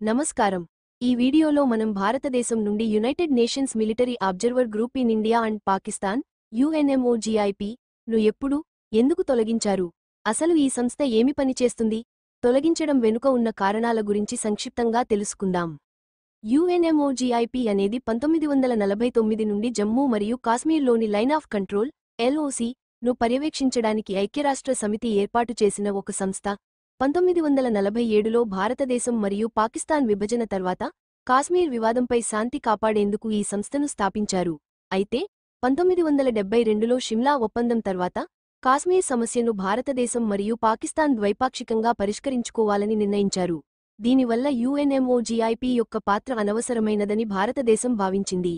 నమస్కారం. ఈ వీడియోలో మనం భారతదేశం నుండి United nations military observer group in India and Pakistan UNMOGIP ను ఎప్పుడు, ఎందుకు తొలగించారు, అసలు ఈ సంస్థ ఏమి పనిచేస్తుంది, తొలగించడం వెనుక ఉన్న కారణాల గురించి సంక్షిప్తంగా తెలుసుకుందాం. UNMOGIP అనేది 1949 నుండి జమ్మూ మరియు కాశ్మీర్లోని లైన్ ఆఫ్ కంట్రోల్ LOC ను పర్యవేక్షించడానికి ఐక్యరాష్ట్ర సమితి ఏర్పాటు చేసిన ఒక సంస్థ. 1947లో భారతదేశం మరియు పాకిస్తాన్ విభజన తర్వాత కాశ్మీర్ వివాదంపై శాంతి కాపాడేందుకు ఈ సంస్థను స్థాపించారు. అయితే 1972లో షిమ్లా ఒప్పందం తర్వాత కాశ్మీర్ సమస్యను భారతదేశం మరియు పాకిస్తాన్ ద్వైపాక్షికంగా పరిష్కరించుకోవాలని నిర్ణయించారు. దీనివల్ల UNMOGIP యొక్క పాత్ర అనవసరమైనదని భారతదేశం భావించింది.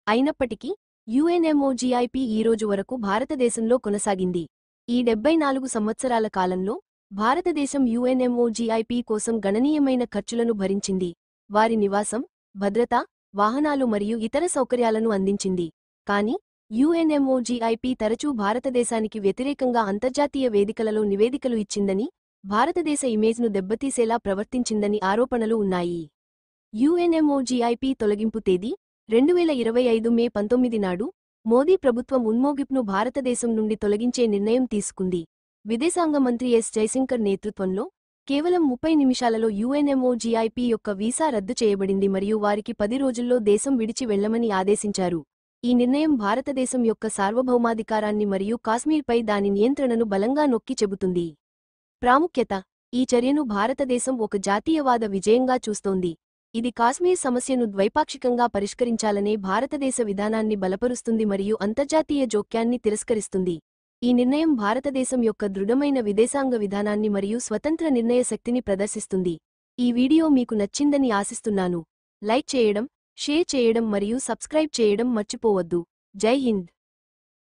అయినప్పటికీ UNMOGIP ఈరోజు వరకు భారతదేశంలో కొనసాగింది. ఈ 74 సంవత్సరాల కాలంలో భారతదేశం UNMOGIP కోసం గణనీయమైన ఖర్చులను భరించింది. వారి నివాసం, భద్రత, వాహనాలు మరియు ఇతర సౌకర్యాలను అందించింది. కానీ UNMOGIP తరచూ భారతదేశానికి వ్యతిరేకంగా అంతర్జాతీయ వేదికలలో నివేదికలు ఇచ్చిందని, భారతదేశ ఇమేజ్ను దెబ్బతీసేలా ప్రవర్తించిందని ఆరోపణలు ఉన్నాయి. UNMOGIP తొలగింపు తేదీ 2025 మే 19 నాడు మోదీ ప్రభుత్వం UNMOGIPను భారతదేశం నుండి తొలగించే నిర్ణయం తీసుకుంది. విదేశాంగ మంత్రి ఎస్ జైశంకర్ నేతృత్వంలో కేవలం 30 నిమిషాలలో UNMOGIP యొక్క వీసా రద్దు చేయబడింది మరియు వారికి 10 రోజుల్లో దేశం విడిచి వెళ్లమని ఆదేశించారు. ఈ నిర్ణయం భారతదేశం యొక్క సార్వభౌమాధికారాన్ని మరియు కాశ్మీర్పై దాని నియంత్రణను బలంగా నొక్కి చెబుతుంది. ప్రాముఖ్యత: ఈ చర్యను భారతదేశం ఒక జాతీయవాద విజయంగా చూస్తోంది. ఇది కాశ్మీర్ సమస్యను ద్వైపాక్షికంగా పరిష్కరించాలనే భారతదేశ విధానాన్ని బలపరుస్తుంది మరియు అంతర్జాతీయ జోక్యాన్ని తిరస్కరిస్తుంది. ఈ నిర్ణయం భారతదేశం యొక్క దృఢమైన విదేశాంగ విధానాన్ని మరియు స్వతంత్ర నిర్ణయ శక్తిని ప్రదర్శిస్తుంది. ఈ వీడియో మీకు నచ్చిందని ఆశిస్తున్నాను. లైక్ చేయడం, షేర్ చేయడం మరియు సబ్స్క్రైబ్ చేయడం మర్చిపోవద్దు. జై హింద్.